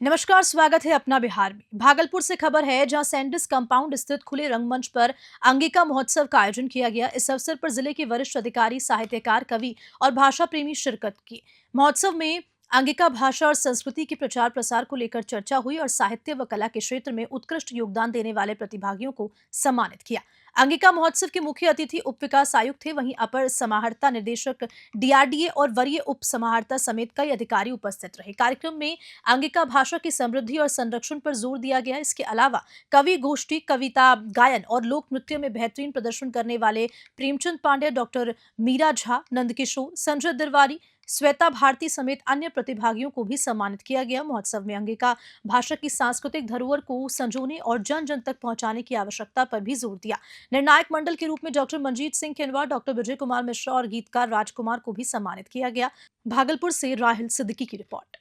नमस्कार, स्वागत है अपना बिहार में। भागलपुर से खबर है, जहां सैंडिस कंपाउंड स्थित खुले रंगमंच पर अंगिका महोत्सव का आयोजन किया गया। इस अवसर पर जिले के वरिष्ठ अधिकारी, साहित्यकार, कवि और भाषा प्रेमी शिरकत की। महोत्सव में अंगिका भाषा और संस्कृति के प्रचार प्रसार को लेकर चर्चा हुई और साहित्य व कला के क्षेत्र में उत्कृष्ट योगदान देने वाले प्रतिभागियों को सम्मानित किया। अंगिका महोत्सव के मुख्य अतिथि उप विकास आयुक्त थे। वहीं अपर समाहर्ता निदेशक डीआरडीए और वरीय उप समाहर्ता समेत कई अधिकारी उपस्थित रहे। कार्यक्रम में अंगिका भाषा की समृद्धि और संरक्षण पर जोर दिया गया। इसके अलावा कवि गोष्ठी, कविता गायन और लोक नृत्य में बेहतरीन प्रदर्शन करने वाले प्रेमचंद पांडे, डॉक्टर मीरा झा, नंदकिशोर, संजय दिरवारी, श्वेता भारती समेत अन्य प्रतिभागियों को भी सम्मानित किया गया। महोत्सव में अंगिका भाषा की सांस्कृतिक धरोहर को संजोने और जन जन तक पहुंचाने की आवश्यकता पर भी जोर दिया। निर्णायक मंडल के रूप में डॉक्टर मंजीत सिंह केनवा, डॉक्टर विजय कुमार मिश्रा और गीतकार राजकुमार को भी सम्मानित किया गया। भागलपुर से राहिल सिद्दीकी की रिपोर्ट।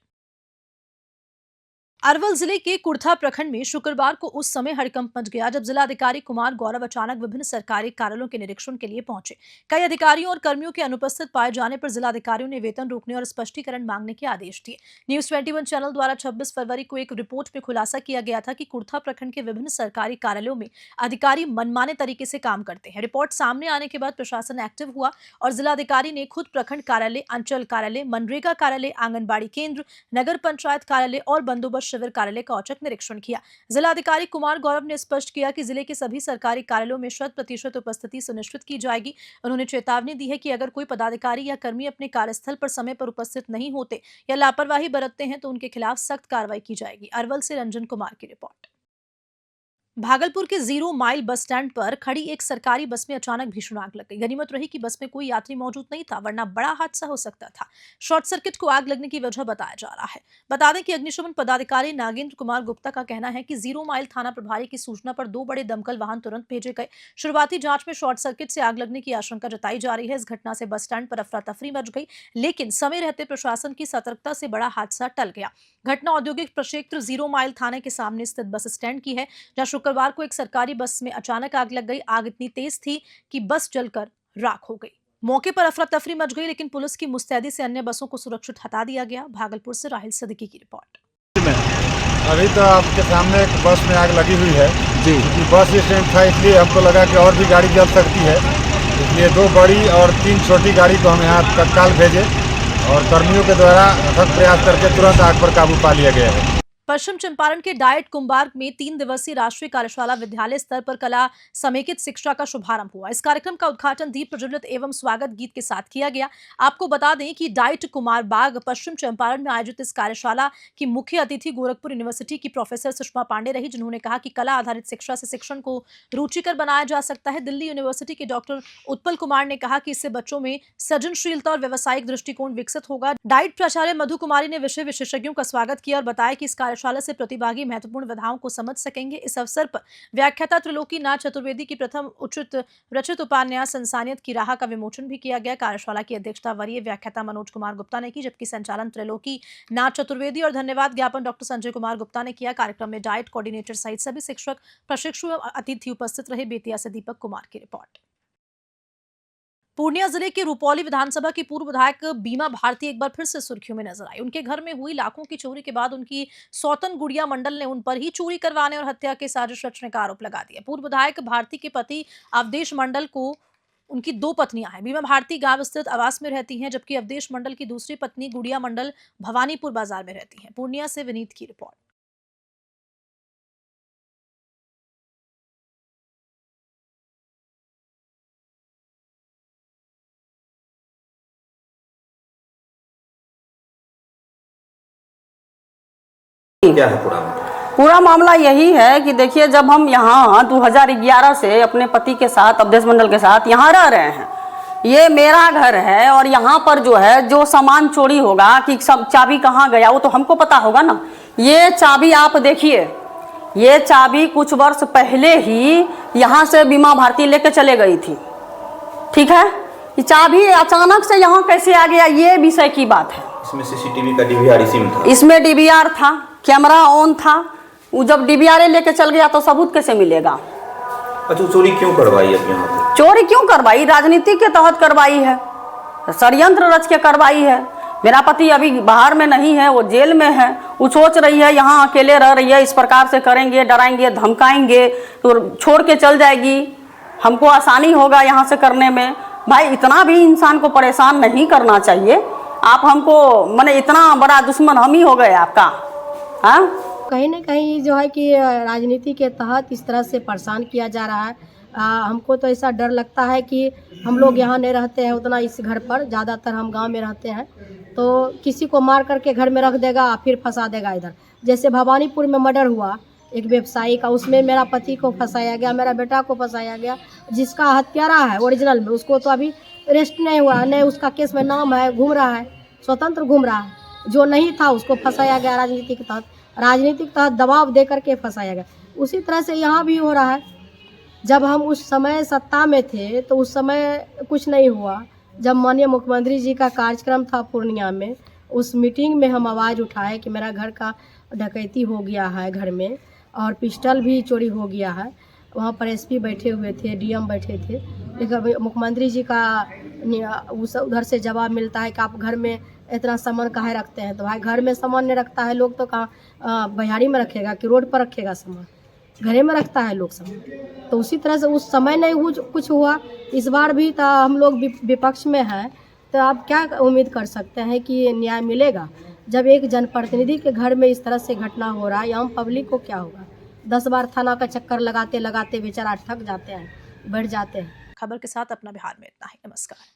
अरवल जिले के कुर्था प्रखंड में शुक्रवार को उस समय हड़कंप मच गया जब जिलाधिकारी कुमार गौरव अचानक विभिन्न सरकारी कार्यालयों के निरीक्षण के लिए पहुंचे। कई अधिकारियों और कर्मियों के अनुपस्थित पाए जाने पर जिलाधिकारियों ने वेतन रोकने और स्पष्टीकरण मांगने के आदेश दिए। न्यूज 21 चैनल द्वारा 26 फरवरी को एक रिपोर्ट में खुलासा किया गया था कि कुर्था प्रखंड के विभिन्न सरकारी कार्यालयों में अधिकारी मनमाने तरीके से काम करते हैं। रिपोर्ट सामने आने के बाद प्रशासन एक्टिव हुआ और जिलाधिकारी ने खुद प्रखंड कार्यालय, अंचल कार्यालय, मनरेगा कार्यालय, आंगनबाड़ी केंद्र, नगर पंचायत कार्यालय और बंदोबस्त शिविर कार्यालय का औचक निरीक्षण किया। जिलाधिकारी कुमार गौरव ने स्पष्ट किया कि जिले के सभी सरकारी कार्यालयों में 100% उपस्थिति सुनिश्चित की जाएगी। उन्होंने चेतावनी दी है कि अगर कोई पदाधिकारी या कर्मी अपने कार्यस्थल पर समय पर उपस्थित नहीं होते या लापरवाही बरतते हैं तो उनके खिलाफ सख्त कार्रवाई की जाएगी। अरवल से रंजन कुमार की रिपोर्ट। भागलपुर के 0 माइल बस स्टैंड पर खड़ी एक सरकारी बस में अचानक भीषण आग लग गई। गनीमत रही कि बस में कोई यात्री मौजूद नहीं था, वरना बड़ा हादसा हो सकता था। शॉर्ट सर्किट को आग लगने की वजह बताया जा रहा है। बता दें कि अग्निशमन पदाधिकारी नागेंद्र कुमार गुप्ता का कहना है कि 0 माइल थाना प्रभारी की सूचना पर 2 बड़े दमकल वाहन तुरंत भेजे गए। शुरुआती जांच में शॉर्ट सर्किट से आग लगने की आशंका जताई जा रही है। इस घटना से बस स्टैंड पर अफरा तफरी मच गई, लेकिन समय रहते प्रशासन की सतर्कता से बड़ा हादसा टल गया। घटना औद्योगिक प्रक्षेत्र 0 माइल थाने के सामने स्थित बस स्टैंड की है, जहां शुक्रवार को एक सरकारी बस में अचानक आग लग गई। आग इतनी तेज थी कि बस जलकर राख हो गई। मौके पर अफरा तफरी मच गई, लेकिन पुलिस की मुस्तैदी से अन्य बसों को सुरक्षित हटा दिया गया। भागलपुर से राहिल सिद्दीकी की रिपोर्ट। अभी तो आपके सामने एक बस में आग लगी हुई है जी। बस स्टैंड था, इसलिए हमको लगा कि और भी गाड़ी जल सकती है, इसलिए 2 बड़ी और 3 छोटी गाड़ी को हम यहाँ तत्काल भेजे और कर्मियों के द्वारा अथक प्रयास करके तुरंत आग पर काबू पा लिया गया है। पश्चिम चंपारण के डाइट कुंभार में 3 दिवसीय राष्ट्रीय कार्यशाला विद्यालय स्तर पर कला समेकित शिक्षा का शुभारंभ हुआ। इस कार्यक्रम का उद्घाटन दीप प्रज्वलित एवं स्वागत गीत के साथ किया गया। आपको बता दें कि डाइट कुमार बाग पश्चिम चंपारण में आयोजित इस कार्यशाला की मुख्य अतिथि गोरखपुर यूनिवर्सिटी की प्रोफेसर सुषमा पांडे रही, जिन्होंने कहा कि कला आधारित शिक्षा से शिक्षण को रुचिकर बनाया जा सकता है। दिल्ली यूनिवर्सिटी के डॉक्टर उत्पल कुमार ने कहा कि इससे बच्चों में सृजनशीलता और व्यवसायिक दृष्टिकोण विकसित होगा। डाइट प्राचार्य मधु कुमारी ने विषय विशेषज्ञों का स्वागत किया और बताया कि इस कार्यशाला से प्रतिभागी महत्वपूर्ण विधाओं को समझ सकेंगे। इस अवसर पर व्याख्याता त्रिलोकी नाथ चतुर्वेदी की प्रथम उचित रचित उपन्यास इंसानियत की राह का विमोचन भी किया गया। कार्यशाला की अध्यक्षता वरीय व्याख्याता मनोज कुमार गुप्ता ने की, जबकि संचालन त्रिलोकी नाथ चतुर्वेदी और धन्यवाद ज्ञापन डॉक्टर संजय कुमार गुप्ता ने किया। कार्यक्रम में डाइट कोऑर्डिनेटर सहित सभी शिक्षक, प्रशिक्षु एवं अतिथि उपस्थित रहे। बेतिया से दीपक कुमार की रिपोर्ट। पूर्णिया जिले के रुपौली विधानसभा की पूर्व विधायक बीमा भारती एक बार फिर से सुर्खियों में नजर आई। उनके घर में हुई लाखों की चोरी के बाद उनकी सौतन गुड़िया मंडल ने उन पर ही चोरी करवाने और हत्या के साजिश रचने का आरोप लगा दिया। पूर्व विधायक भारती के पति अवधेश मंडल को उनकी 2 पत्नियां हैं। बीमा भारती गांव स्थित आवास में रहती हैं, जबकि अवधेश मंडल की दूसरी पत्नी गुड़िया मंडल भवानीपुर बाजार में रहती हैं। पूर्णिया से विनीत की रिपोर्ट। क्या है पूरा मामला यही है कि देखिए, जब हम यहाँ 2011 से अपने पति के साथ, अवधेश मंडल के साथ यहाँ रह रहे हैं, ये मेरा घर है और यहाँ पर जो है जो सामान चोरी होगा कि सब चाबी कहाँ गया वो तो हमको पता होगा ना। ये चाबी आप देखिए, ये चाबी कुछ वर्ष पहले ही यहाँ से बीमा भारती लेके चले गई थी, ठीक है। ये चाबी अचानक से यहाँ कैसे आ गया, ये विषय की बात है। इसमें सीसीटीवी का डीवीआर इसी में था, इसमें डीवीआर था, कैमरा ऑन था। वो जब डीवीआर लेके चल गया तो सबूत कैसे मिलेगा। अच्छा, चोरी क्यों करवाई अब यहाँ पे? चोरी क्यों करवाई? राजनीति के तहत करवाई है, षड्यंत्र रच के करवाई है। मेरा पति अभी बाहर में नहीं है, वो जेल में है। वो सोच रही है यहाँ अकेले रह रही है, इस प्रकार से करेंगे, डराएंगे, धमकाएंगे तो छोड़ के चल जाएगी, हमको आसानी होगा यहाँ से करने में। भाई इतना भी इंसान को परेशान नहीं करना चाहिए। आप हमको माने इतना बड़ा दुश्मन हम ही हो गए आपका। हाँ, कहीं ना कहीं जो है कि राजनीति के तहत इस तरह से परेशान किया जा रहा है। हमको तो ऐसा डर लगता है कि हम लोग यहाँ नहीं रहते हैं उतना इस घर पर, ज़्यादातर हम गांव में रहते हैं, तो किसी को मार करके घर में रख देगा फिर फंसा देगा इधर। जैसे भवानीपुर में मर्डर हुआ एक व्यवसायी का, उसमें मेरा पति को फंसाया गया, मेरा बेटा को फंसाया गया। जिसका हत्यारा है ओरिजिनल में उसको तो अभी अरेस्ट नहीं हुआ, नहीं उसका केस में नाम है, घूम रहा है, स्वतंत्र घूम रहा है। जो नहीं था उसको फंसाया गया राजनीति के तहत, राजनीतिक तहत दबाव दे करके फंसाया गया। उसी तरह से यहाँ भी हो रहा है। जब हम उस समय सत्ता में थे तो उस समय कुछ नहीं हुआ। जब माननीय मुख्यमंत्री जी का कार्यक्रम था पूर्णिया में, उस मीटिंग में हम आवाज़ उठाए कि मेरा घर का डकैती हो गया है घर में और पिस्टल भी चोरी हो गया है। वहाँ पर एसपी बैठे हुए थे, डीएम बैठे थे, लेकिन मुख्यमंत्री जी का उधर से जवाब मिलता है कि आप घर में इतना सामान काहे रखते हैं। तो भाई घर में सामान नहीं रखता है लोग तो कहाँ बहियारी में रखेगा कि रोड पर रखेगा सामान, घरे में रखता है लोग सामान। तो उसी तरह से उस समय नहीं कुछ हुआ, इस बार भी तो हम लोग विपक्ष में हैं, तो आप क्या उम्मीद कर सकते हैं कि न्याय मिलेगा जब एक जनप्रतिनिधि के घर में इस तरह से घटना हो रहा है। आम पब्लिक को क्या होगा? 10 बार थाना का चक्कर लगाते लगाते बेचारा थक जाते हैं, बैठ जाते हैं। खबर के साथ अपना बिहार में इतना ही। नमस्कार।